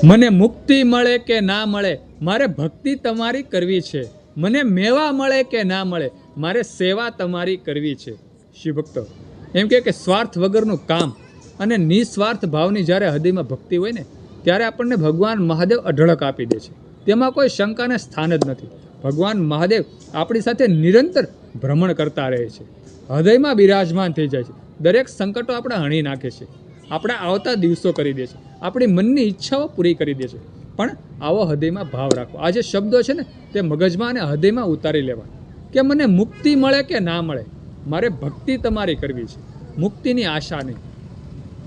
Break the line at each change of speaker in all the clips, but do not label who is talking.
મને મુક્તિ મળે કે ના મળે, મારે ભક્તિ તમારી કરવી છે. મને મેવા મળે કે ના મળે, મારે સેવા તમારી કરવી છે. શિવ ભક્તો એમ કે સ્વાર્થ વગરનું કામ અને નિસ્વાર્થ ભાવની જ્યારે હૃદયમાં ભક્તિ હોય ને, ત્યારે આપણને ભગવાન મહાદેવ અઢળક આપી દે છે. તેમાં કોઈ શંકાને સ્થાન જ નથી. ભગવાન મહાદેવ આપણી સાથે નિરંતર ભ્રમણ કરતા રહે છે, હૃદયમાં બિરાજમાન થઈ જાય છે. દરેક સંકટો આપણે હણી નાખે છે, આપણા આવતા દિવસો કરી દે છે, આપણી મનની ઈચ્છાઓ પૂરી કરી દે છે. પણ આવો હૃદયમાં ભાવ રાખવો. આ જે શબ્દો છે ને, તે મગજમાં અને હૃદયમાં ઉતારી લેવા કે મને મુક્તિ મળે કે ના મળે, મારે ભક્તિ તમારી કરવી છે. મુક્તિની આશા નહીં,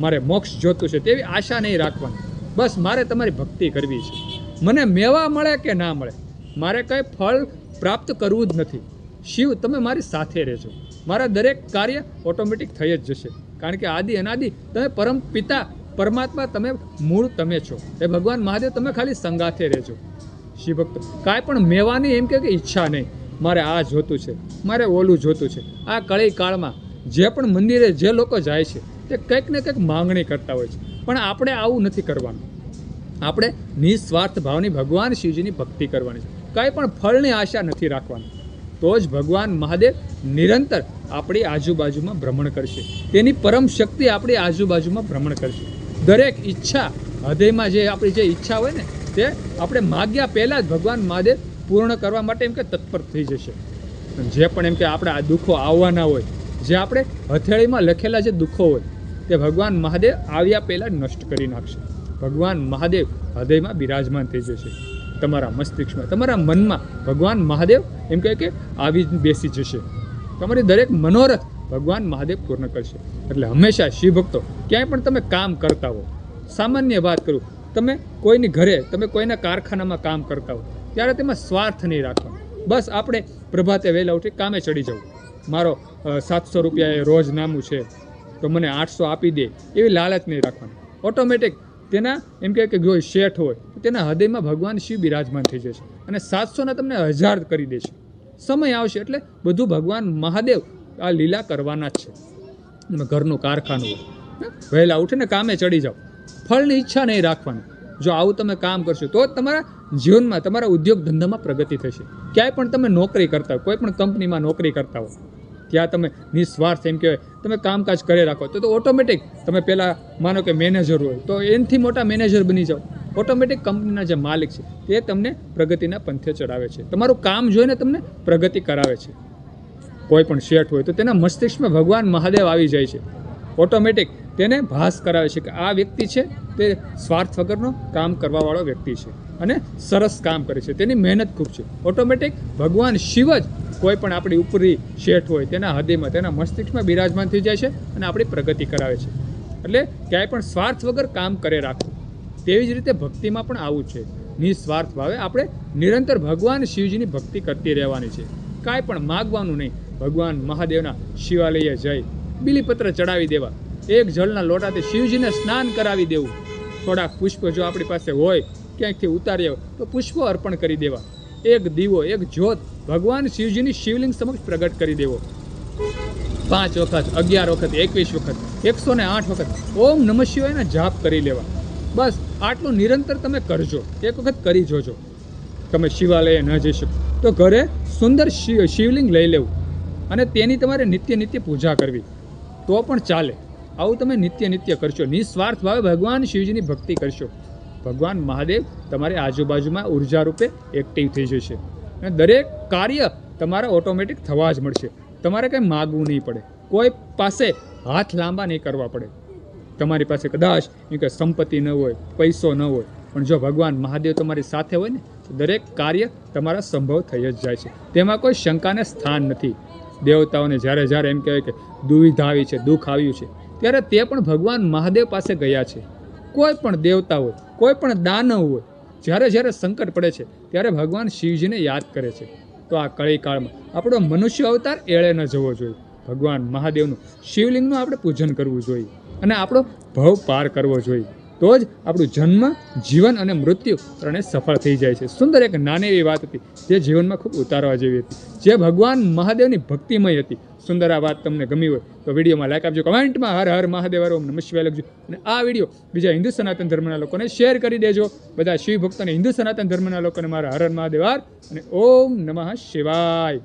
મારે મોક્ષ જોતું છે તેવી આશા નહીં રાખવાની. બસ મારે તમારી ભક્તિ કરવી છે. મને મેવા મળે કે ના મળે, મારે કંઈ ફળ પ્રાપ્ત કરવું જ નથી. શિવ, તમે મારી સાથે રહેજો. મારા દરેક કાર્ય ઓટોમેટિક થઈ જ જશે, કારણ કે આદિ અનાદિ તમે પરમ પિતા પરમાત્મા, તમે મૂળ તમે છો. એ ભગવાન મહાદેવ, તમે ખાલી સંગાથે રહેજો. શિવ ભક્તો કાંઈ પણ મેવાની એમ કે ઈચ્છા નહીં, મારે આ જોતું છે, મારે ઓલું જોતું છે. આ કળી કાળમાં જે પણ મંદિરે જે લોકો જાય છે તે કંઈક ને કંઈક માંગણી કરતા હોય છે, પણ આપણે આવું નથી કરવાનું. આપણે નિસ્વાર્થ ભાવની ભગવાન શિવજીની ભક્તિ કરવાની છે. કંઈ પણ ફળની આશા નથી રાખવાની. તો જ ભગવાન મહાદેવ નિરંતર આપણી આજુબાજુમાં ભ્રમણ કરશે. તેની પરમ શક્તિ આપણી આજુબાજુમાં ભ્રમણ કરશે. દરેક ઈચ્છા હૃદયમાં જે આપણી જે ઈચ્છા હોય ને, તે આપણે માગ્યા પહેલાં જ ભગવાન મહાદેવ પૂર્ણ કરવા માટે એમ કે તત્પર થઈ જશે. જે પણ એમ કે આપણે આ દુઃખો આવવાના હોય, જે આપણે હથેળીમાં લખેલા જે દુઃખો હોય, તે ભગવાન મહાદેવ આવ્યા પહેલાં જ નષ્ટ કરી નાખશે. ભગવાન મહાદેવ હૃદયમાં બિરાજમાન થઈ જશે. તમારા મસ્તિષ્કમાં, તમારા મનમાં ભગવાન મહાદેવ એમ કહે કે આવી બેસી જશે. તમારી દરેક મનોરથ ભગવાન મહાદેવ પૂર્ણ કરશે. એટલે હંમેશા શિવ ભક્તો ક્યાંય પણ તમે કામ કરતા હો, સામાન્ય વાત કરું, તમે કોઈની ઘરે, તમે કોઈના કારખાનામાં કામ કરતા હો, ત્યારે તેમાં સ્વાર્થ નહીં રાખવાનો. બસ આપણે પ્રભાતે વહેલા ઉઠી કામે ચડી જવું. મારો 700 રૂપિયા એ રોજ નામું છે તો મને 800 આપી દે, એવી લાલચ નહીં રાખવાની. ઓટોમેટિક તેના એમ કે કોઈ શેઠ હોય તો તેના હૃદયમાં ભગવાન શિવ બિરાજમાન થઈ જશે અને 700 તમને 1000 કરી દેશે. સમય આવશે એટલે બધું ભગવાન મહાદેવ આ લીલા કરવાના જ છે. તમે ઘરનું કારખાનું હોય, વહેલા ઉઠીને કામે ચડી જાઓ, ફળની ઈચ્છા નહીં રાખવાની. જો આવું તમે કામ કરશો તો જ તમારા જીવનમાં, તમારા ઉદ્યોગ ધંધામાં પ્રગતિ થશે. ક્યાંય પણ તમે નોકરી કરતા હો, કોઈ પણ કંપનીમાં નોકરી કરતા હો, ત્યાં તમે નિસ્વાર્થ એમ કહેવાય તમે કામકાજ કરી રાખો તો ઓટોમેટિક તમે પહેલાં માનો કે મેનેજર હોય તો એનાથી મોટા મેનેજર બની જાઓ. ઓટોમેટિક કંપનીના જે માલિક છે તે તમને પ્રગતિના પંથે ચડાવે છે, તમારું કામ જોઈને તમને પ્રગતિ કરાવે છે. કોઈ પણ શેઠ હોય તો તેના મસ્તિષ્કમાં ભગવાન મહાદેવ આવી જાય છે. ઓટોમેટિક તેને ભાસ કરાવે છે કે આ વ્યક્તિ છે તે સ્વાર્થ વગરનો કામ કરવાવાળો વ્યક્તિ છે અને સરસ કામ કરે છે, તેની મહેનત ખૂબ છે. ઓટોમેટિક ભગવાન શિવ જ કોઈ પણ આપણી ઉપરી શેઠ હોય તેના હૃદયમાં, તેના મસ્તિષ્કમાં બિરાજમાન થઈ જાય છે અને આપણી પ્રગતિ કરાવે છે. એટલે ક્યાંય પણ સ્વાર્થ વગર કામ કરે રાખવું. તેવી જ રીતે ભક્તિમાં પણ આવું છે. નિસ્વાર્થ ભાવે આપણે નિરંતર ભગવાન શિવજીની ભક્તિ કરતી રહેવાની છે. કાંઈ પણ માગવાનું નહીં. ભગવાન મહાદેવના શિવાલયે જઈ બીલીપત્ર ચડાવી દેવા, એક જળના લોટાથી શિવજીને સ્નાન કરાવી દેવું, થોડાક પુષ્પ જો આપણી પાસે હોય ક્યાંકથી ઉતારી હોય તો પુષ્પો અર્પણ કરી દેવા, એક દીવો, એક જ્યોત ભગવાન શિવજીની શિવલિંગ સમક્ષ પ્રગટ કરી દેવો. 5 વખત, 11 વખત, 21 વખત, 108 વખત ઓમ નમઃ શિવાયના જાપ કરી લેવા. બસ આટલું નિરંતર તમે કરજો. એક વખત કરી જોજો. તમે શિવાલયે ન જઈ શકો તો ઘરે સુંદર શિવલિંગ લઈ લેવું અને તેની તમારે નિત્ય પૂજા કરવી તો પણ ચાલે. આવું તમે નિત્ય કરશો, નિસ્વાર્થ ભાવે ભગવાન શિવજીની ભક્તિ કરશો. ભગવાન મહાદેવ તમારી આજુબાજુમાં ઉર્જા રૂપે એક્ટિવ થઈ જશે અને દરેક કાર્ય તમારા ઓટોમેટિક થવા જ મળશે. તમારે કંઈ માગવું નહીં પડે, કોઈ પાસે હાથ લાંબા નહીં કરવા પડે. તમારી પાસે કદાચ એમ કે સંપત્તિ ન હોય, પૈસો ન હોય, પણ જો ભગવાન મહાદેવ તમારી સાથે હોય ને તો દરેક કાર્ય તમારા સંભવ થઈ જ જાય છે. તેમાં કોઈ શંકાને સ્થાન નથી. દેવતાઓને જ્યારે એમ કહેવાય કે દુવિધા આવી છે, દુઃખ આવ્યું છે, ત્યારે તે પણ ભગવાન મહાદેવ પાસે ગયા છે. કોઈ પણ દેવતા હોય, કોઈ પણ દાનવ હોય, જ્યારે સંકટ પડે છે ત્યારે ભગવાન શિવજીને યાદ કરે છે. તો આ કળી કાળમાં આપણો મનુષ્ય અવતાર એળે ન જવો જોઈએ. ભગવાન મહાદેવનું, શિવલિંગનું આપણે પૂજન કરવું જોઈએ અને આપણો ભવ પાર કરવો જોઈએ. તો તો જ આપણું જન્મ, જીવન અને મૃત્યુ ત્રણે સફળ થઈ જાય છે. સુંદર એક નાની એવી વાત હતી જે જીવનમાં ખૂબ ઉતારવા જેવી હતી, જે ભગવાન મહાદેવની ભક્તિમય હતી. સુંદર આ વાત તમને ગમી હોય તો વિડીયોમાં લાઈક આપજો, કમેન્ટમાં હર હર મહાદેવ ઓમ નમઃ શિવાય લખજો, અને આ વિડીયો બીજા હિન્દુ સનાતન ધર્મના લોકોને શેર કરી દેજો. બધા શિવ ભક્તોને, હિન્દુ સનાતન ધર્મના લોકોને મારા હર હર મહાદેવ અને ઓમ નમઃ શિવાય.